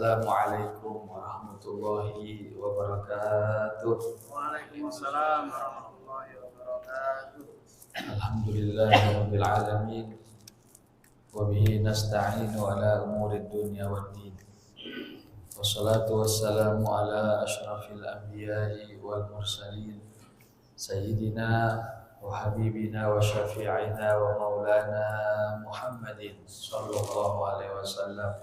Assalamualaikum warahmatullahi wabarakatuh. Waalaikumsalam warahmatullahi wabarakatuh. Alhamdulillahirabbil alamin. Wa bihi nasta'inu ala umurid dunya waddin. Wassalatu wassalamu ala asyrafil anbiya'i wal mursalin. Sayyidina wa habibina wa syafi'ina wa maulana Muhammadin sallallahu alaihi wasallam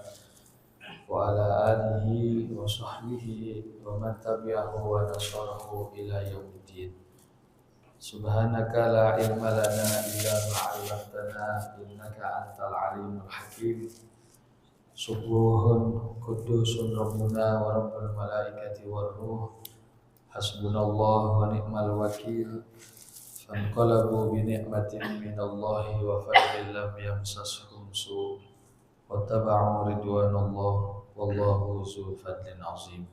wa ala alihi wa sahbihi wa man tabi'ahu wa nasarahu ila yaumiddin. Subhanaka la ilma lana illa ma 'allamtana innaka antal alimul hakim. Subuhun qudusun rabbuna wa rabbul malaikati war ruh. Hasbunallahu wa ni'mal wakil. Fanqalabu bi ni'matin minallahi wa fadlin lam yamsashum su' wattaba'u ridwanallah wallahu zu fadlin azim.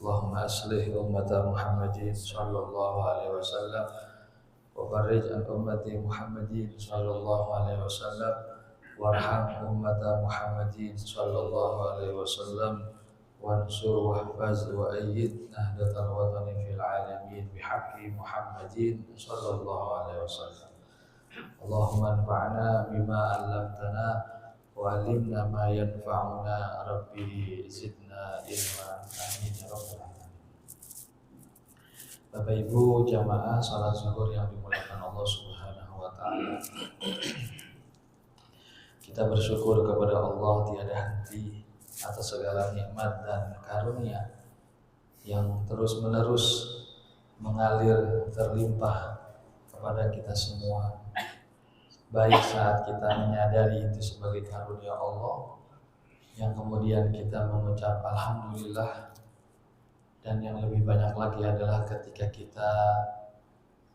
Allahumma aslih ummata Muhammadin sallallahu alaihi wasallam wa farrij an ummati Muhammadin sallallahu alaihi wasallam warham ummata Muhammadin sallallahu alaihi wasallam wansur wahfaz wa ayyid nahdatal watani fil alamin bihaqqi Muhammadin sallallahu alaihi wasallam. Allahumma anfa'na bima 'allamtana wa 'allimna ma yanfa'una rabbi zidna ilma amin ya rabbal alamin. Bapak Ibu jamaah salat zuhur yang dimuliakan Allah Subhanahu wa taala. Kita bersyukur kepada Allah tiada henti atas segala nikmat dan karunia yang terus-menerus mengalir terlimpah kepada kita semua. Baik saat kita menyadari itu sebagai karunia Allah, yang kemudian kita mengucap alhamdulillah, dan yang lebih banyak lagi adalah ketika kita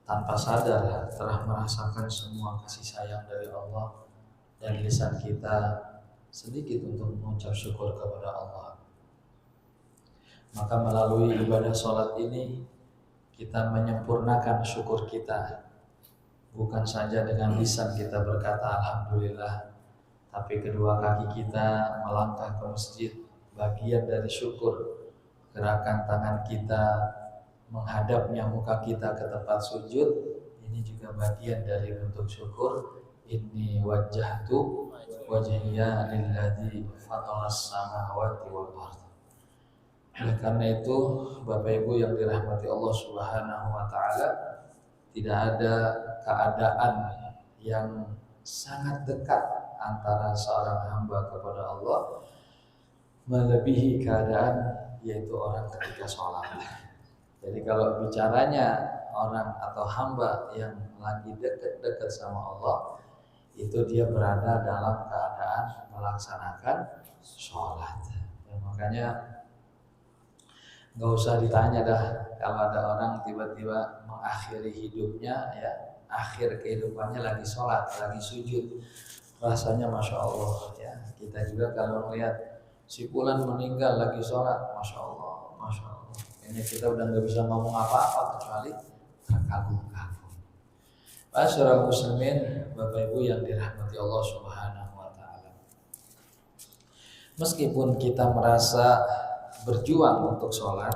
tanpa sadar telah merasakan semua kasih sayang dari Allah dan lisan kita sedikit untuk mengucap syukur kepada Allah. Maka melalui ibadah sholat ini kita menyempurnakan syukur kita. Bukan saja dengan lisan kita berkata alhamdulillah, tapi kedua kaki kita melangkah ke masjid, bagian dari syukur. Gerakan tangan kita menghadapnya muka kita ke tempat sujud, ini juga bagian dari bentuk syukur. Inni wajjahtu wajhiya lilladzi fataras samawati wal ardh. Oleh karena itu, Bapak Ibu yang dirahmati Allah Subhanahu wa taala, tidak ada keadaan yang sangat dekat antara seorang hamba kepada Allah melebihi keadaan yaitu orang ketika sholat. Jadi kalau bicaranya orang atau hamba yang lagi dekat-dekat sama Allah, itu dia berada dalam keadaan melaksanakan sholat. Ya, makanya nggak usah ditanya dah kalau ada orang tiba-tiba mengakhiri hidupnya, ya akhir kehidupannya lagi sholat, lagi sujud, rasanya masya Allah. Ya kita juga kalau melihat si fulan meninggal lagi sholat, masya Allah, masya Allah. Ini kita udah nggak bisa ngomong apa-apa kecuali terkagum-kagum. Masyarakat muslimin, Bapak Ibu yang dirahmati Allah Subhanahu wa taala. Meskipun kita merasa berjuang untuk sholat,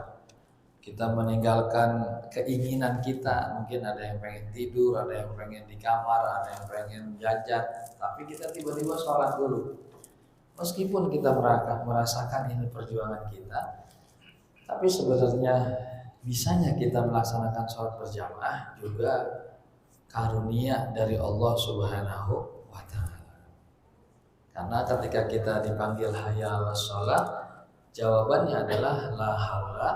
kita meninggalkan keinginan kita, mungkin ada yang pengen tidur, ada yang pengen di kamar, ada yang pengen jajan, tapi kita tiba-tiba sholat dulu. Meskipun kita merasakan ini perjuangan kita, tapi sebenarnya bisanya kita melaksanakan sholat berjamaah juga karunia dari Allah Subhanahu wa ta'ala. Karena ketika kita dipanggil hayya 'alas sholat, jawabannya adalah la haula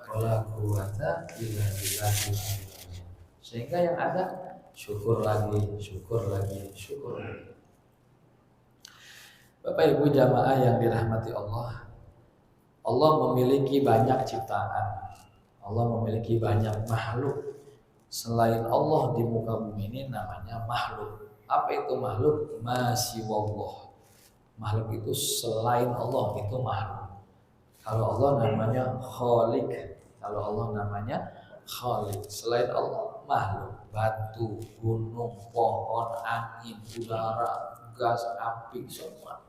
wala quwwata illa billah. Sehingga yang ada syukur lagi, syukur lagi, syukur lagi. Bapak Ibu jamaah yang dirahmati Allah, Allah memiliki banyak ciptaan, Allah memiliki banyak makhluk. Selain Allah di muka bumi ini namanya makhluk. Apa itu makhluk? Masiwallah. Makhluk itu selain Allah itu makhluk. Kalau Allah namanya Khaliq, kalau Allah namanya Khaliq. Selain Allah makhluk, batu, gunung, pohon, angin, udara, gas, api, semua.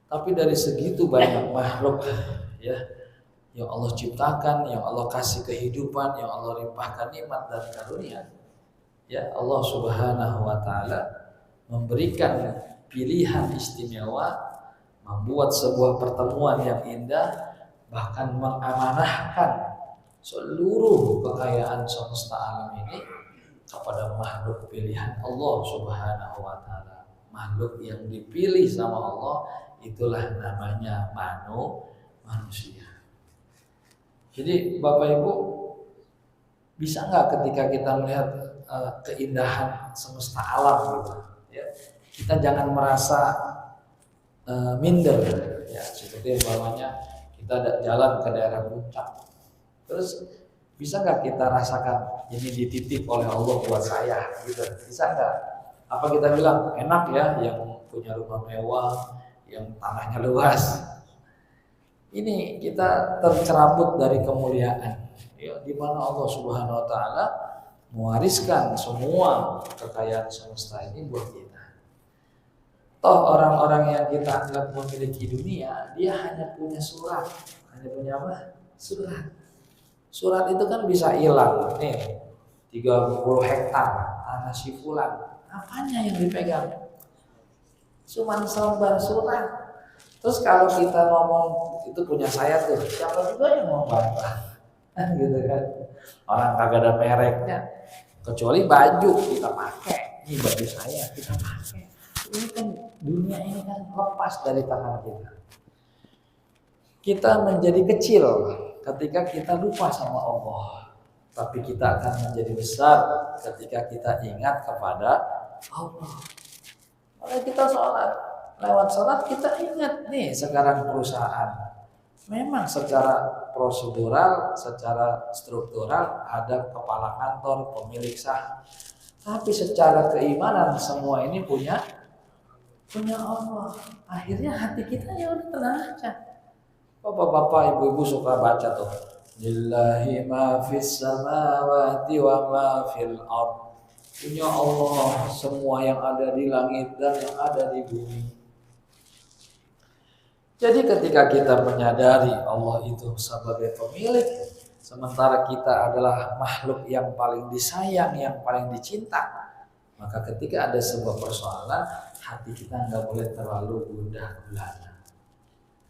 Tapi dari segitu banyak makhluk ya yang Allah ciptakan, yang Allah kasih kehidupan, yang Allah limpahkan nikmat dan karunia, ya Allah Subhanahu wa taala memberikan pilihan istimewa, membuat sebuah pertemuan yang indah, bahkan mengamanahkan seluruh kekayaan semesta alam ini kepada makhluk pilihan Allah Subhanahu wa taala. Makhluk yang dipilih sama Allah itulah namanya manusia. Jadi Bapak Ibu, bisa nggak ketika kita melihat keindahan semesta alam gitu, ya, kita jangan merasa minder, ya, seperti umpamanya kita jalan ke daerah puncak, terus bisa nggak kita rasakan ini dititip oleh Allah buat saya, gitu, bisa nggak? Apa kita bilang enak ya yang punya rumah mewah, yang tanahnya luas? Ini kita tercerabut dari kemuliaan, ya, di mana Allah Subhanahu wa taala mewariskan semua kekayaan semesta ini buat kita. Toh orang-orang yang kita anggap memiliki dunia, dia hanya punya surat. Hanya punya apa? Surat. Surat itu kan bisa hilang. Nih, 30 hektar tanah si fulan. Apanya yang dipegang? Cuman selembar surat. Terus kalau kita ngomong itu punya saya tuh, siapa juga yang mau bantah? Gitu kan. Orang kagak ada mereknya. Kecuali baju kita pakai. Ini baju saya kita pakai. Ini kan dunia ini kan lepas dari tangan kita. Kita menjadi kecil ketika kita lupa sama Allah. Tapi kita akan menjadi besar ketika kita ingat kepada Allah. Kalau kita sholat, lewat sholat kita ingat nih sekarang perusahaan. Memang secara prosedural, secara struktural ada kepala kantor, pemilik saham. Tapi secara keimanan semua ini punya Allah. Akhirnya hati kita ya udah tenang aja. Bapak-bapak, ibu-ibu suka baca tuh. Lillahi ma fis samawati wa ma fil ard. Punya Allah semua yang ada di langit dan yang ada di bumi. Jadi ketika kita menyadari Allah itu sebagai pemilik, sementara kita adalah makhluk yang paling disayang, yang paling dicinta, maka ketika ada sebuah persoalan, hati kita nggak boleh terlalu gundah gulana.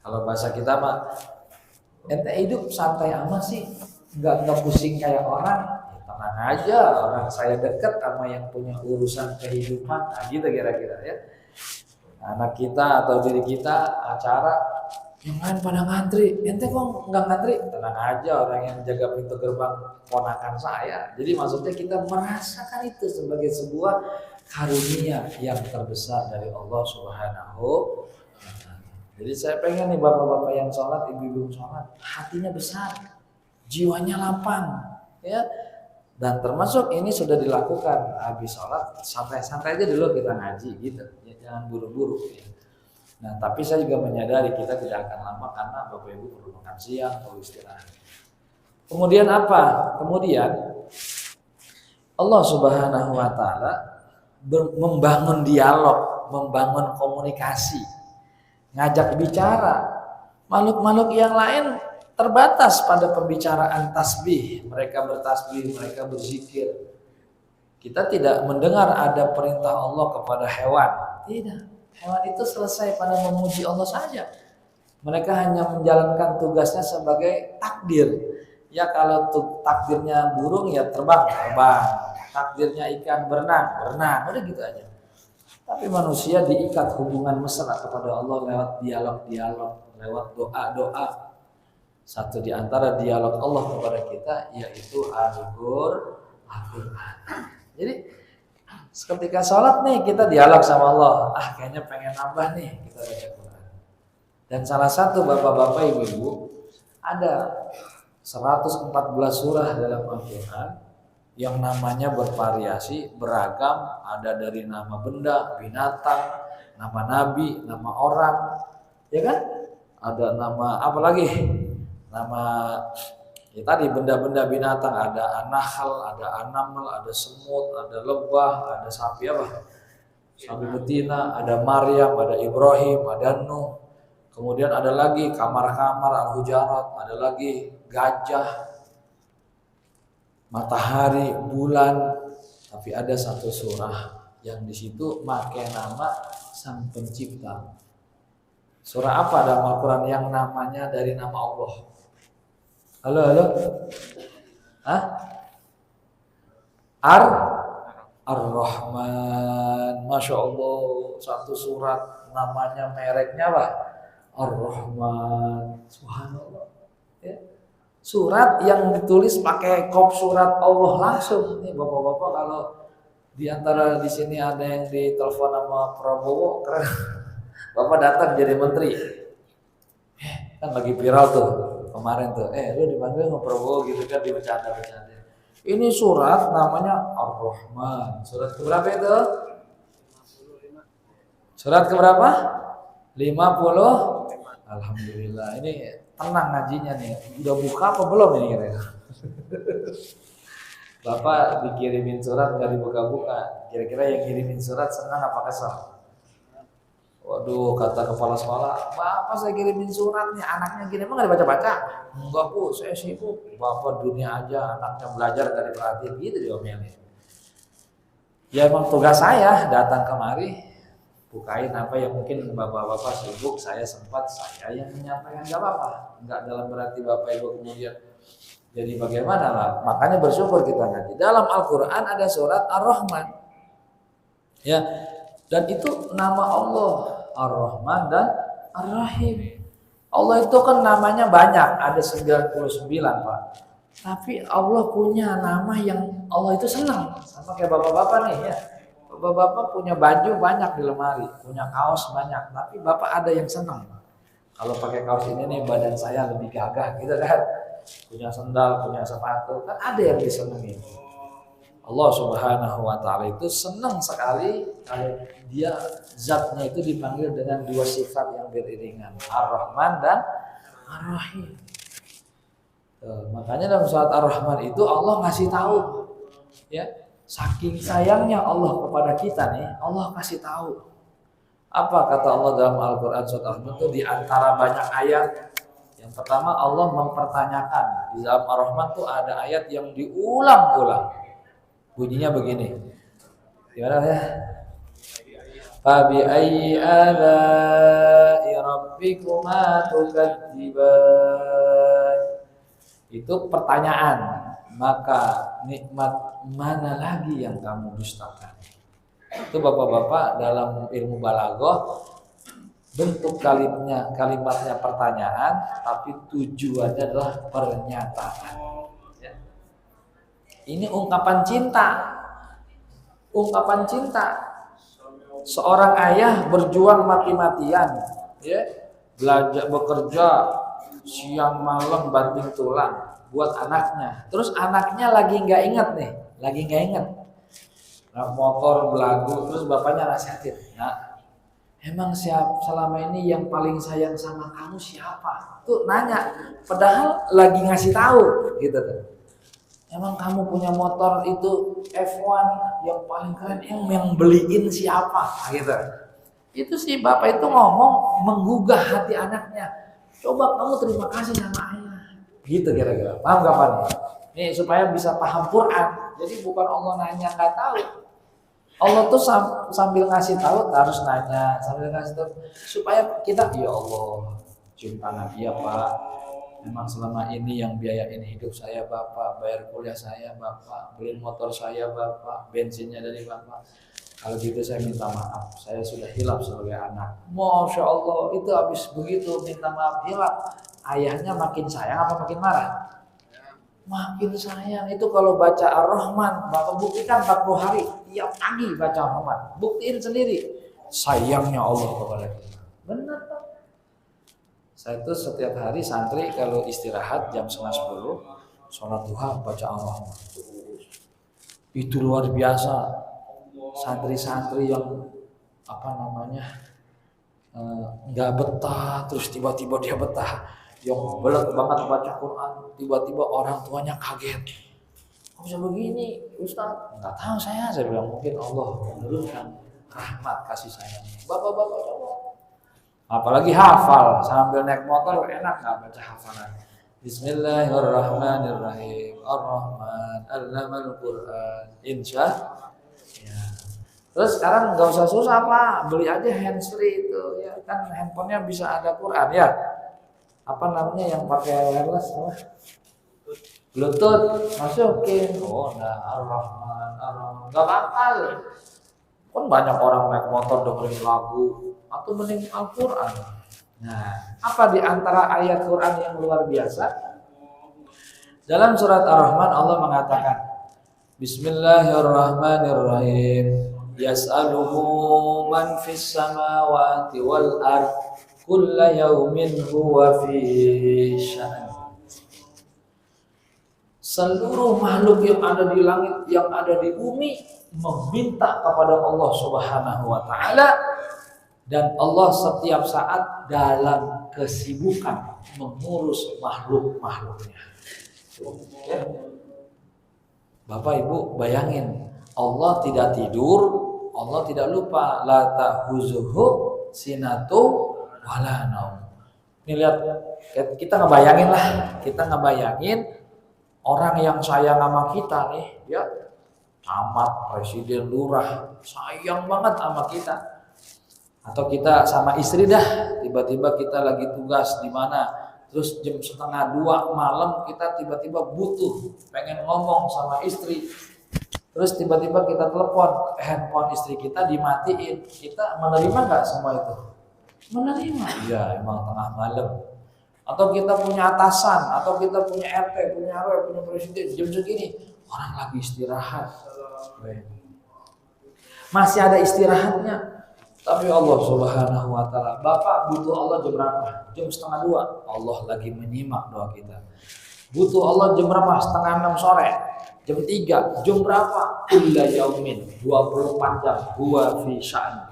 Kalau bahasa kita mah, ente hidup santai amat sih, nggak pusing kayak orang. Ya, tenang aja, orang saya dekat sama yang punya urusan kehidupan, nah gitu kira-kira ya. Anak kita atau diri kita acara yang lain pada ngantri, ente kok nggak ngantri? Tenang aja, orang yang jaga pintu gerbang ponakan saya. Jadi maksudnya kita merasakan itu sebagai sebuah karunia yang terbesar dari Allah Subhanahu wa taala. Jadi saya pengen nih bapak-bapak yang sholat, ibu-ibu sholat, hatinya besar, jiwanya lapang, ya. Dan termasuk ini sudah dilakukan habis sholat, santai-santai aja dulu kita ngaji gitu, ya, jangan buru-buru. Ya. Nah, tapi saya juga menyadari kita tidak akan lama karena bapak ibu perlu makan siang, perlu istirahat. Kemudian apa? Kemudian Allah Subhanahu wa taala membangun dialog, membangun komunikasi, ngajak bicara. Makhluk-makhluk yang lain terbatas pada pembicaraan tasbih, mereka bertasbih, mereka berzikir. Kita tidak mendengar ada perintah Allah kepada hewan. Tidak, hewan itu selesai pada memuji Allah saja. Mereka hanya menjalankan tugasnya sebagai takdir. Ya kalau takdirnya burung ya terbang, takdirnya ikan berenang, udah gitu aja. Tapi manusia diikat hubungan mesra kepada Allah lewat dialog-dialog, lewat doa-doa. Satu di antara dialog Allah kepada kita yaitu Al-Qur'an. Jadi ketika sholat nih kita dialog sama Allah. Kayaknya pengen nambah nih kita baca Quran. Dan salah satu bapak-bapak ibu-ibu ada 114 surah dalam Al-Quran yang namanya bervariasi, beragam. Ada dari nama benda, binatang, nama nabi, nama orang, ya kan? Ada nama apa lagi? Nama ya tadi benda-benda binatang, ada anahal, ada anamel, ada semut, ada lebah, ada sapi apa? Sapi betina, ada Maryam, ada Ibrahim, ada Nuh. Kemudian ada lagi kamar-kamar Al-Hujarat, ada lagi gajah, matahari, bulan. Tapi ada satu surah yang di situ pakai nama Sang Pencipta. Surah apa dalam Al-Quran yang namanya dari nama Allah? Halo, halo? Hah? Ar-Rahman. Masya Allah, satu surat namanya mereknya apa? Ar-Rahman. Subhanallah. Ya. Surat yang ditulis pakai kop surat Allah langsung. Ini bapak-bapak kalau di antara di sini ada yang ditelepon sama Prabowo, keren. Bapak datang jadi menteri. Kan lagi viral tuh kemarin tuh. Lu dipanggil sama Prabowo gitu kan, bercanda-bercanda. Ini surat namanya Ar-Rahman. Surat keberapa itu? Surat keberapa? 50. Alhamdulillah. Ini tenang ngajinya nih. Udah buka apa belum ini kira-kira? Bapak dikirimin surat nggak dibuka-buka. Kira-kira yang kirimin surat senang apa kesal? Waduh, kata kepala sekolah, Bapak saya kirimin surat nih, anaknya gini emang nggak dibaca-baca? Enggak Bu, saya sibuk. Bapak dunia aja, anaknya belajar nggak diperhatiin, gitu diomelin. Ya emang tugas saya datang kemari, bukain apa yang mungkin bapak-bapak sibuk, saya sempat, saya yang menyampaikan, nggak apa-apa. Nggak dalam berarti Bapak Ibu kemudian jadi bagaimana lah. Makanya bersyukur kita ngaji. Dalam Al-Quran ada surat Ar-Rahman. Ya, dan itu nama Allah Ar-Rahman dan Ar-Rahim. Allah itu kan namanya banyak, ada 99 Pak. Tapi Allah punya nama yang Allah itu senang. Sama kayak bapak-bapak nih ya. Bapak-bapak punya baju banyak di lemari, punya kaos banyak. Tapi bapak ada yang senang. Kalau pakai kaos ini nih badan saya lebih gagah gitu kan. Punya sendal, punya sepatu, kan ada yang disenangi. Allah Subhanahu wa taala itu senang sekali kalau dia zatnya itu dipanggil dengan dua sifat yang beriringan, Ar-Rahman dan Ar-Rahim. Makanya dalam surat Ar-Rahman itu Allah ngasih tahu, ya, saking sayangnya Allah kepada kita nih, Allah kasih tahu. Apa kata Allah dalam Al-Quran surat Ar-Rahman itu di antara banyak ayat. Yang pertama Allah mempertanyakan. Di dalam Ar-Rahman tuh ada ayat yang diulang-ulang. Bunyinya begini. Gimana ya? Fabi ayyi ala'i rabbikuma tukadziban. Itu pertanyaan. Maka nikmat mana lagi yang kamu dustakan? Itu bapak-bapak dalam ilmu balaghah, bentuk kalimatnya pertanyaan, tapi tujuannya adalah pernyataan. Ya. Ini ungkapan cinta. Ungkapan cinta. Seorang ayah berjuang mati-matian, ya, belajar bekerja siang malam banting tulang buat anaknya. Terus anaknya lagi nggak ingat nih, lagi nggak ingat. Nah, motor belagu, terus bapaknya nasihatin, nah, emang selama ini yang paling sayang sama kamu siapa? Tuh nanya, padahal lagi ngasih tahu, gitu tuh. Emang kamu punya motor itu F1 yang paling keren, yang beliin siapa? Gitu. Itu sih bapak itu ngomong menggugah hati anaknya. Coba kamu terima kasih sama ayah. Gitu kira-kira. Paham gak Pak? Nih supaya bisa paham Quran. Jadi bukan Allah nanya nggak tahu. Allah tuh sambil ngasih tahu harus nanya, sambil ngasih tahu supaya kita, ya Allah, cinta Nabi ya Pak. Memang selama ini yang biayain hidup saya Bapak, bayar kuliah saya Bapak, beli motor saya Bapak, bensinnya dari Bapak. Kalau gitu saya minta maaf, saya sudah hilaf sebagai anak. Masya Allah, itu habis begitu minta maaf hilaf, ayahnya makin sayang apa makin marah? Makin sayang. Itu kalau baca Ar-Rahman, Bapak buktikan 40 hari tiap pagi baca Ar-Rahman, buktiin sendiri sayangnya Allah kepada kita. Benar Pak. Saya tuh setiap hari santri kalau istirahat jam 9:30 sholat duha baca Ar-Rahman. Itu luar biasa. Santri-santri yang nggak betah, terus tiba-tiba dia betah, yang belat banget baca Quran, tiba-tiba orang tuanya kaget. Kok bisa begini Ustaz? Nggak tahu saya bilang mungkin Allah menurunkan rahmat kasih sayangnya. Bapak-bapak coba. Apalagi hafal sambil naik motor enak nggak baca hafalan. Bismillahirrahmanirrahim. Ar-Rahman, Allamal Quran. Insya. Ya. Terus sekarang nggak usah susah Pak, beli aja handsfree itu ya kan, handphonenya bisa ada Quran ya. Apa namanya yang pakai wireless apa? Bluetooth masukin. Oh, nah Ar-Rahman, Ar-Rahman. Gak bakal. Kan banyak orang naik motor dengerin lagu atau mending Al-Quran. Nah, apa di antara ayat Quran yang luar biasa? Dalam surat Ar-Rahman Allah mengatakan, Bismillahirrahmanirrahim. Yas'aluhu man fis samawati wal ard kulla yaumin huwa fi sya'n. Seluruh makhluk yang ada di langit, yang ada di bumi meminta kepada Allah Subhanahu wa taala, dan Allah setiap saat dalam kesibukan mengurus makhluk-makhluknya. Bapak Ibu bayangin, Allah tidak tidur, Allah tidak lupa, la ta'khuzuhu sinatu wala naum. Ini lihat, kita ngebayangin orang yang sayang sama kita nih, ya, camat, presiden, lurah, sayang banget sama kita. Atau kita sama istri dah, tiba-tiba kita lagi tugas di mana, terus jam 1:30 malam kita tiba-tiba butuh, pengen ngomong sama istri. Terus tiba-tiba kita telepon, handphone istri kita dimatiin. Kita menerima nggak semua itu? Menerima. Ya, emang tengah malam. Atau kita punya atasan, atau kita punya RT, punya RW, punya presiden, jam segini orang lagi istirahat. Masih ada istirahatnya. Tapi Allah Subhanahu wa taala, Bapak butuh Allah jam berapa? Jam 1:30. Allah lagi menyimak doa kita. Butuh Allah jam berapa? 5:30 sore. Jam 3, jam berapa? Kulla yaumin, 24 jam, huwa fi sya'n.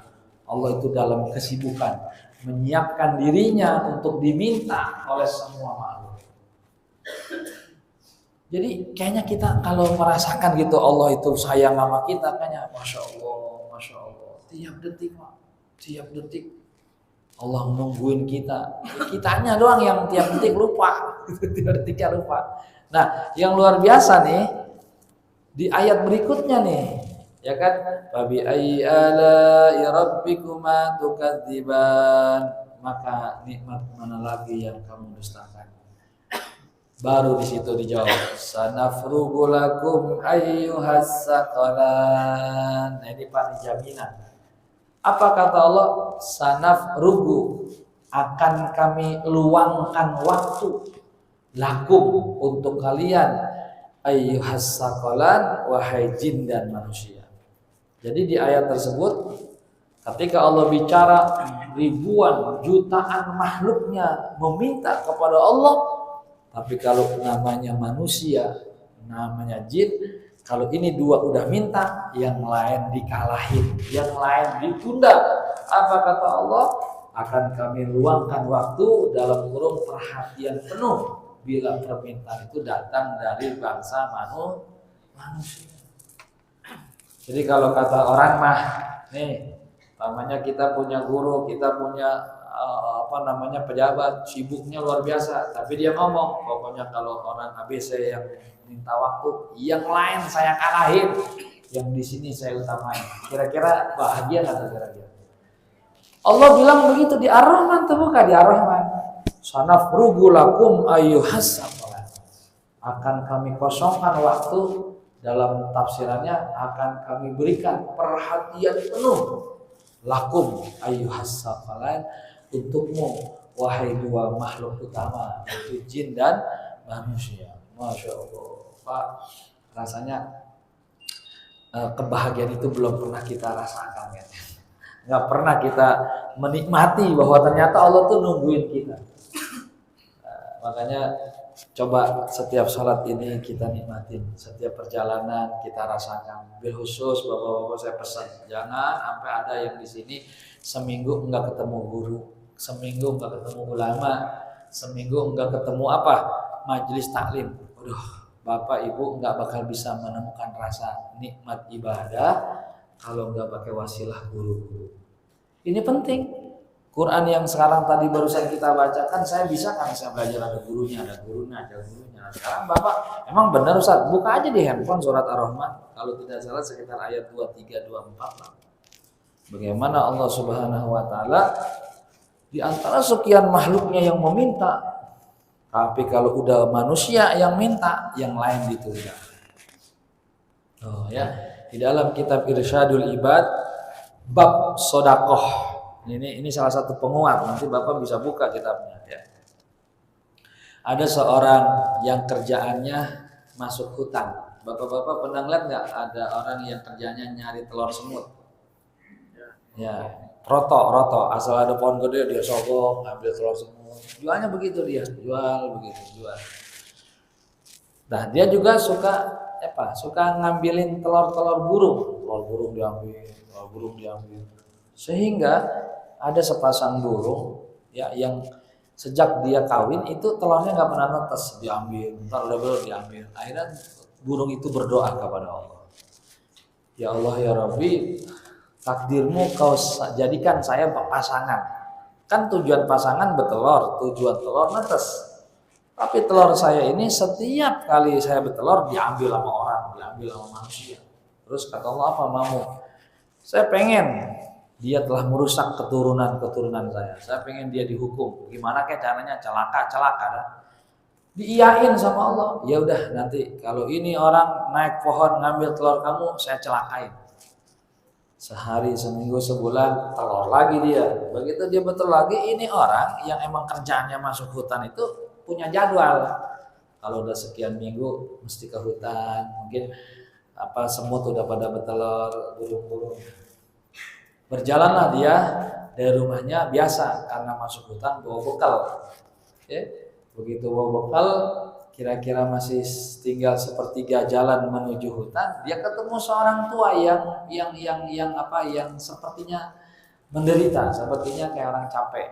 Allah itu dalam kesibukan menyiapkan dirinya untuk diminta oleh semua makhluk. Jadi kayaknya kita kalau merasakan gitu Allah itu sayang sama kita, kayaknya Masya Allah, tiap detik Pak, tiap detik Allah nungguin kita. Kitanya doang yang tiap detik lupa, tiap detiknya lupa. Nah, yang luar biasa nih di ayat berikutnya nih, ya kan? Fabi ayyi ala'i rabbikuma tukadziban, maka nikmat mana lagi yang kamu dustakan? Baru di situ dijawab, sanafrugu lakum ayyuhas saqalan. Nah, ini Pak jaminan. Apa kata Allah? Sanafrugu, akan kami luangkan waktu, lakum, untuk kalian, ayyuhas saqalan, wahai jin dan manusia. Jadi di ayat tersebut ketika Allah bicara ribuan jutaan makhluknya meminta kepada Allah, tapi kalau namanya manusia, namanya jin, kalau ini dua udah minta, yang lain dikalahin, yang lain ditunda. Apa kata Allah? Akan kami luangkan waktu dalam kurung perhatian penuh bila permintaan itu datang dari bangsa manusia. Jadi kalau kata orang mah, nih, namanya kita punya guru, kita punya pejabat, sibuknya luar biasa, tapi dia ngomong, pokoknya kalau orang ABC yang minta waktu, yang lain saya kalahin, yang di sini saya utamain. Kira-kira bahagia nggak kira-kira? Allah bilang begitu di Ar-Rahman, terbuka di Ar-Rahman. Sanafrugu lakum ayyuhas saqalan. Akan kami kosongkan waktu, dalam tafsirannya akan kami berikan perhatian penuh, lakum ayyuhas saqalan, untukmu wahai dua makhluk utama, yaitu jin dan manusia. Masya Allah Pak, rasanya kebahagiaan itu belum pernah kita rasakan ya. Nggak pernah kita menikmati bahwa ternyata Allah tuh nungguin kita. Makanya coba setiap sholat ini kita nikmatin, setiap perjalanan kita rasakan. Bil khusus bapak-bapak saya pesan, jangan sampai ada yang di sini seminggu enggak ketemu guru, seminggu enggak ketemu ulama, seminggu enggak ketemu majelis taklim. Bapak Ibu enggak bakal bisa menemukan rasa nikmat ibadah kalau enggak pakai wasilah guru-guru. Ini penting. Quran yang sekarang tadi barusan kita bacakan, saya bisa kan saya belajar ada gurunya. Sekarang Bapak, emang benar Ustaz, buka aja di handphone surat Ar-Rahman. Kalau tidak salah sekitar ayat 23, 24 lah. Bagaimana Allah Subhanahu wa taala di antara sekian makhluknya yang meminta, tapi kalau udah manusia yang minta, yang lain ditunda. Oh ya, di dalam kitab Irsyadul Ibad bab sodakoh. Ini salah satu penguat, nanti Bapak bisa buka kitabnya ya. Ada seorang yang kerjaannya masuk hutan. Bapak-bapak pernah lihat nggak ada orang yang kerjanya nyari telur semut? Ya, roto, asal ada pohon gede dia sogok ngambil telur semut. Jualnya begitu dia, jual. Nah, dia juga suka ngambilin telur burung diambil. Sehingga ada sepasang burung ya yang sejak dia kawin itu telurnya nggak pernah netes, diambil, diambil. Akhirnya burung itu berdoa kepada Allah. Ya Allah ya Rabbi, takdirmu kau jadikan saya pasangan. Kan tujuan pasangan bertelur, tujuan telur netes. Tapi telur saya ini setiap kali saya bertelur diambil sama orang, diambil sama manusia. Terus kata Allah, apa maumu? Saya pengen dia telah merusak keturunan saya. Saya pengen dia dihukum. Gimana kayak caranya? Celaka. Diiyain sama Allah. Ya udah nanti kalau ini orang naik pohon ngambil telur kamu, saya celakain. Sehari, seminggu, sebulan, telur lagi dia. Begitu dia betul lagi, ini orang yang emang kerjaannya masuk hutan itu punya jadwal. Kalau udah sekian minggu mesti ke hutan. Mungkin semut udah pada bertelur, burung-burung. Berjalanlah dia dari rumahnya biasa karena masuk hutan bawa bekal. Ya, begitu bawa bekal, kira-kira masih tinggal sepertiga jalan menuju hutan, dia ketemu seorang tua yang sepertinya menderita, sepertinya kayak orang capek.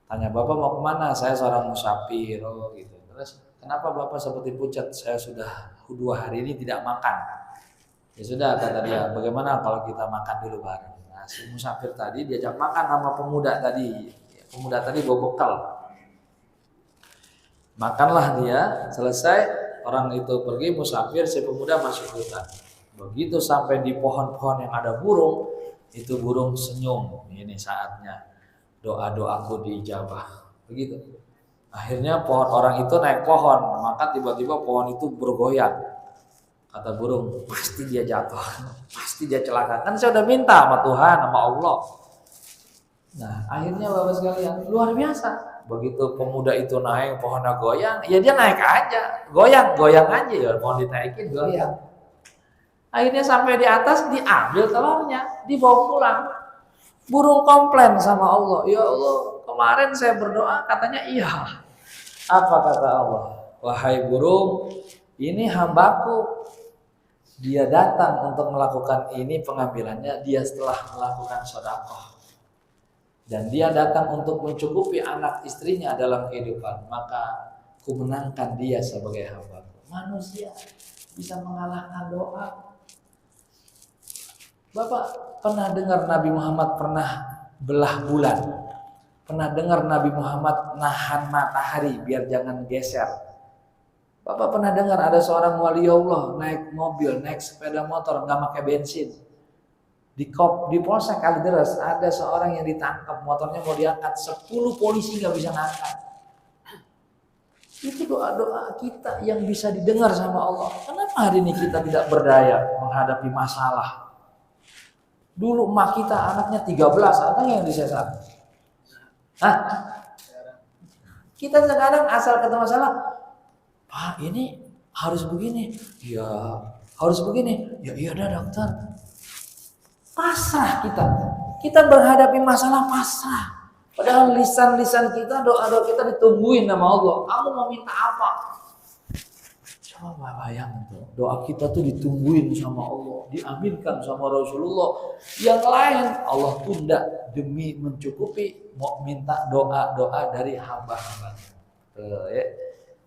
Tanya, Bapak mau kemana? Saya seorang musafir, gitu. Terus kenapa Bapak seperti pucat? Saya sudah 2 hari ini tidak makan. Ya sudah, kata dia, bagaimana kalau kita makan dulu bareng? Si musafir tadi diajak makan sama pemuda tadi. Pemuda tadi bawa bekal. Makanlah dia, selesai orang itu pergi musafir, si pemuda masuk hutan. Begitu sampai di pohon-pohon yang ada burung, itu burung senyum. Ini saatnya doa-doaku diijabah. Begitu. Akhirnya orang itu naik pohon, maka tiba-tiba pohon itu bergoyang. Kata burung, pasti dia jatuh, pasti dia celaka. Kan saya udah minta sama Tuhan, sama Allah. Nah, akhirnya Bapak sekalian, luar biasa. Begitu pemuda itu naik, pohonnya goyang, ya dia naik aja, goyang aja ya, pohon dinaikin goyang. Akhirnya sampai di atas, diambil telurnya, dibawa pulang. Burung komplain sama Allah, ya Allah, kemarin saya berdoa katanya iya. Apa kata Allah? Wahai burung, ini hambaku. Dia datang untuk melakukan ini pengambilannya dia setelah melakukan sedekah. Dan dia datang untuk mencukupi anak istrinya dalam kehidupan. Maka ku menangkan dia sebagai hambaku. Manusia bisa mengalahkan doa. Bapak pernah dengar Nabi Muhammad pernah belah bulan? Pernah dengar Nabi Muhammad nahan matahari biar jangan geser? Bapak pernah dengar ada seorang wali Allah naik mobil, naik sepeda motor, nggak pakai bensin. Di Polsek Kalideres ada seorang yang ditangkap, motornya mau diangkat, 10 polisi nggak bisa ngangkat. Itu doa-doa kita yang bisa didengar sama Allah. Kenapa hari ini kita tidak berdaya menghadapi masalah? Dulu emak kita anaknya 13, ada yang disesat. Kita sekarang asal ketemu masalah, Pak, ini harus begini. Ya, harus begini. Ya iya dah dokter. Pasrah kita. Kita menghadapi masalah pasrah. Padahal lisan-lisan kita, doa-doa kita ditungguin sama Allah. Kamu mau minta apa? Coba bayangin tuh. Doa kita tuh ditungguin sama Allah, diaminkan sama Rasulullah. Yang lain Allah tunda demi mencukupi mau minta doa-doa dari hamba-hamba. Ya.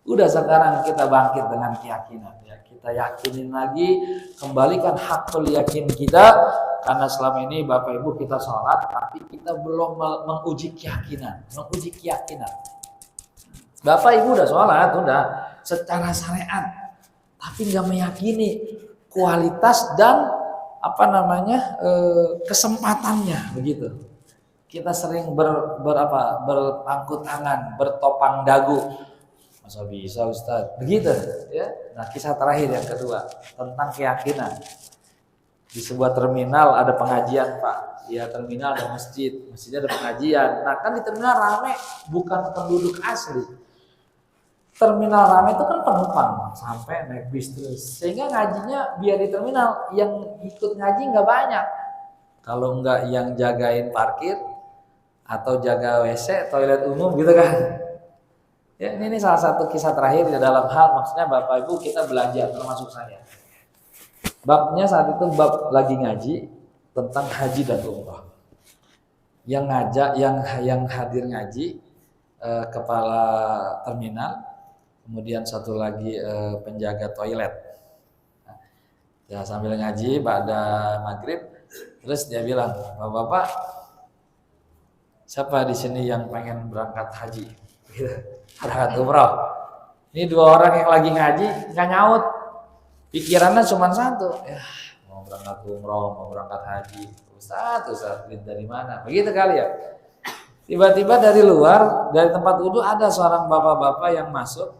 Udah sekarang kita bangkit dengan keyakinan ya. Kita yakinin lagi, kembalikan hakul yakin kita karena selama ini Bapak Ibu kita sholat, tapi kita belum menguji keyakinan. Bapak Ibu udah sholat, udah secara syariat, tapi nggak meyakini kualitas dan kesempatannya begitu. Kita sering berpangku tangan, bertopang dagu. Masa bisa Ustaz? Begitu ya. Nah, kisah terakhir yang kedua tentang keyakinan. Di sebuah terminal ada pengajian, Pak. Di terminal ada masjidnya ada pengajian. Nah, kan di terminal rame, bukan penduduk asli. Terminal rame itu kan penumpang sampai naik bis terus. Sehingga ngajinya biar di terminal yang ikut ngaji nggak banyak. Kalau nggak yang jagain parkir atau jaga WC, toilet umum gitu kan. Ya, ini salah satu kisah terakhir di dalam hal maksudnya Bapak Ibu kita belajar termasuk saya. Babnya saat itu bab lagi ngaji tentang haji dan umrah. Yang hadir ngaji kepala terminal, kemudian satu lagi penjaga toilet. Nah, ya sambil ngaji pada maghrib, terus dia bilang, Bapak-bapak, siapa di sini yang pengen berangkat haji? Berangkat umrah. Ini dua orang yang lagi ngaji nggak nyaut, pikirannya cuma satu, ya mau berangkat umrah, mau berangkat haji. Ustaz dari mana? Begitu kali ya. Tiba-tiba dari luar, dari tempat wudhu ada seorang bapak-bapak yang masuk.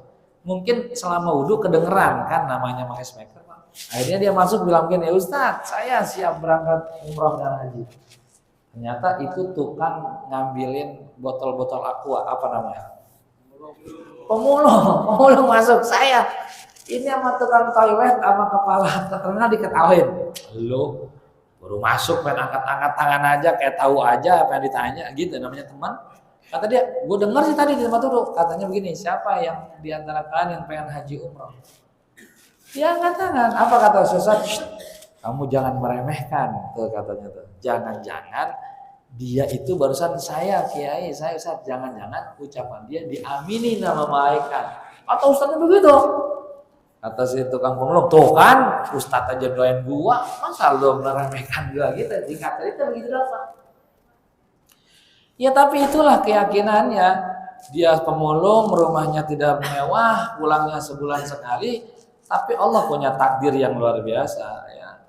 Mungkin selama wudhu kedengeran kan namanya pakai speaker. Akhirnya dia masuk bilang begini, Ustaz, saya siap berangkat umrah dan haji. Ternyata itu tukang ngambilin botol-botol aqua, apa namanya? Pemulung masuk. Saya ini sama tukang toilet sama kepala terkenal diketawain. Lo baru masuk main angkat-angkat tangan aja kayak tahu aja apa yang ditanya gitu, namanya teman. Kata dia, gue dengar sih tadi di tempat duduk, katanya begini, siapa yang diantara kalian yang pengen haji umroh? Dia angkat tangan. Apa kata Ustaz? Kamu jangan meremehkan tuh katanya tuh. Jangan-jangan dia itu barusan saya kiai, saya Ustaz, jangan-jangan ucapan dia diamini nama malaikat. Atau Ustaznya begitu? Kata si tukang pemulung, tuh kan Ustaz aja doain gua, masa lu meremehkan gua gitu? Dikata itu begitu apa? Ya tapi itulah keyakinannya. Dia pemulung, rumahnya tidak mewah, pulangnya sebulan sekali, tapi Allah punya takdir yang luar biasa ya.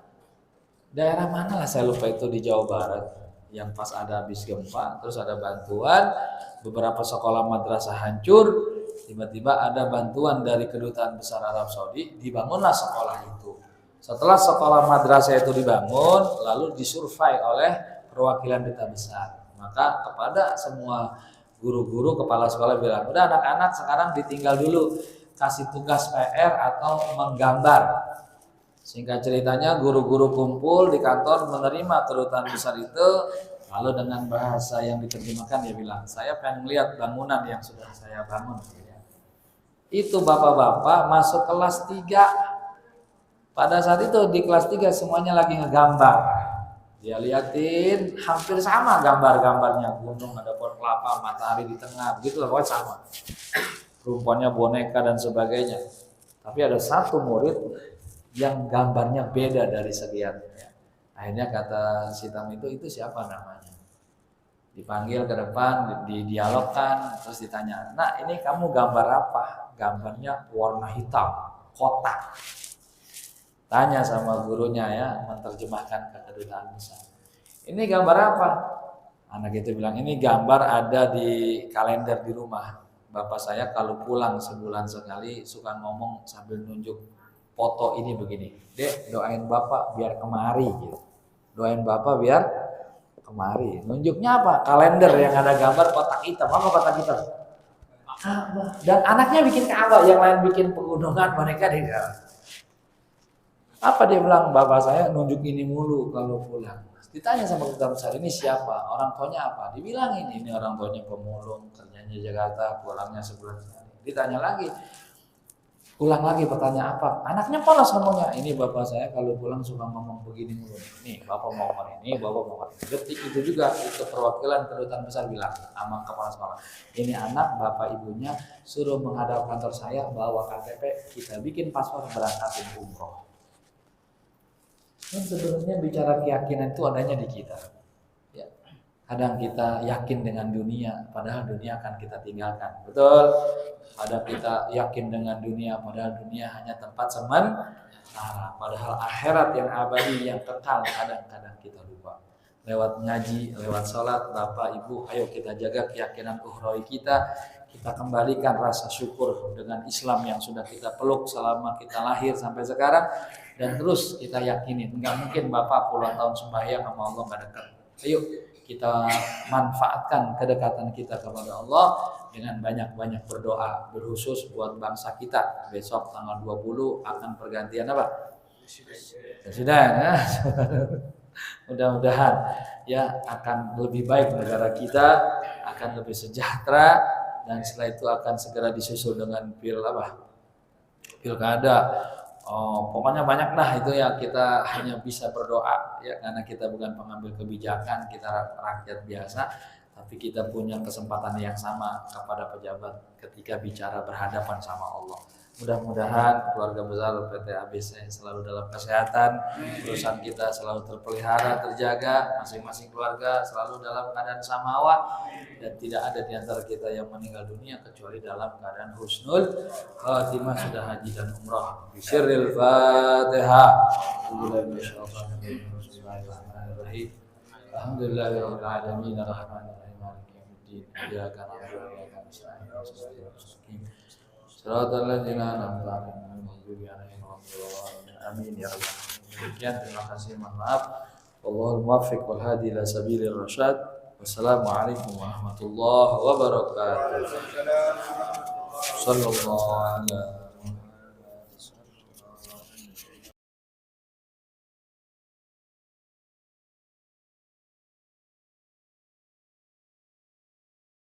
Daerah mana lah saya lupa itu di Jawa Barat yang pas ada habis gempa, terus ada bantuan, beberapa sekolah madrasah hancur, tiba-tiba ada bantuan dari Kedutaan Besar Arab Saudi, dibangunlah sekolah itu. Setelah sekolah madrasah itu dibangun, lalu disurvei oleh perwakilan duta besar. Maka kepada semua guru-guru, kepala sekolah bilang, udah anak-anak sekarang ditinggal dulu, kasih tugas PR atau menggambar. Singkat ceritanya guru-guru kumpul di kantor menerima kedutaan besar itu, lalu dengan bahasa yang diterjemahkan dia bilang, saya pengen lihat bangunan yang sudah saya bangun. Itu bapak-bapak masuk kelas 3. Pada saat itu di kelas 3 semuanya lagi ngegambar. Dia liatin hampir sama gambar-gambarnya, gunung, ada pohon kelapa, matahari di tengah, begitu lah, pokoknya sama. Rumputnya boneka dan sebagainya. Tapi ada satu murid yang gambarnya beda dari sekian. Akhirnya kata si tamu itu siapa namanya? Dipanggil ke depan, didialogkan, terus ditanya, nah ini kamu gambar apa? Gambarnya warna hitam, kotak. Tanya sama gurunya ya, menerjemahkan ke kedutaan besar. Ini gambar apa? Anak itu bilang, ini gambar ada di kalender di rumah. Bapak saya kalau pulang sebulan sekali suka ngomong sambil nunjuk foto ini begini. Dek, doain Bapak biar kemari gitu. Doain Bapak biar kemari. Nunjuknya apa? Kalender yang ada gambar kotak hitam. Apa kotak hitam? Ka'bah. Dan anaknya bikin Ka'bah, yang lain bikin pegunungan, mereka di dalam. Apa dia bilang? Bapak saya nunjuk ini mulu kalau pulang. Ditanya sama kedutaan besar, ini siapa? Orang tuanya apa? Dibilang ini orang tuanya pemulung, kerjanya Jakarta, pulangnya sebulan sekali. Ditanya lagi, ulang lagi pertanyaan apa? Anaknya polos ngomongnya. Ini bapak saya kalau pulang suka ngomong begini mulu. Nih bapak mau ngomong ini, bapak mau ngomong. Detik itu juga itu perwakilan kedutaan besar bilang sama kepala sekolah. Ini anak bapak ibunya suruh menghadap kantor saya bawa KTP, kita bikin paspor berangkatin umroh. Dan sebenarnya bicara keyakinan itu adanya di kita. Ya. Kadang kita yakin dengan dunia, padahal dunia akan kita tinggalkan. Betul? Kadang kita yakin dengan dunia, padahal dunia hanya tempat sementara. Padahal akhirat yang abadi, yang kekal, kadang-kadang kita lupa. Lewat ngaji, lewat sholat, Bapak Ibu, ayo kita jaga keyakinan ukhrawi kita. Kita kembalikan rasa syukur dengan Islam yang sudah kita peluk selama kita lahir sampai sekarang. Dan terus kita yakinin, nggak mungkin Bapak puluhan tahun sembahyang sama Allah nggak dekat. Ayo kita manfaatkan kedekatan kita kepada Allah dengan banyak-banyak berdoa, berkhusus buat bangsa kita. Besok tanggal 20 akan pergantian apa? Presiden ya. Mudah-mudahan ya akan lebih baik negara kita, akan lebih sejahtera, dan setelah itu akan segera disusul dengan pilkada. Pokoknya banyak dah itu ya, kita hanya bisa berdoa ya, karena kita bukan pengambil kebijakan, kita rakyat biasa, tapi kita punya kesempatan yang sama kepada pejabat ketika bicara berhadapan sama Allah. Mudah-mudahan keluarga besar PT ABC selalu dalam kesehatan, urusan kita selalu terpelihara, terjaga, masing-masing keluarga selalu dalam keadaan samawa, dan tidak ada di antara kita yang meninggal dunia kecuali dalam keadaan husnul khatimah, sudah haji dan umrah. Bisirril Fatihah. Bismillahirrahmanirrahim. Alhamdulillahirabbil alamin arrahmanir rahim maliki yaumiddin. Iyyaka na'budu wa iyyaka nasta'in. Shiratal ladzina an'amta 'alaihim ghairil maghdubi 'alaihim waladdallin. Amin ya rabbal alamin. Sekian, terima kasih, mohon maaf. Wallahul muwaffiq wal hadi ila sabilir rasyad. Wassalamualaikum warahmatullahi wabarakatuh. Sallallahu alaihi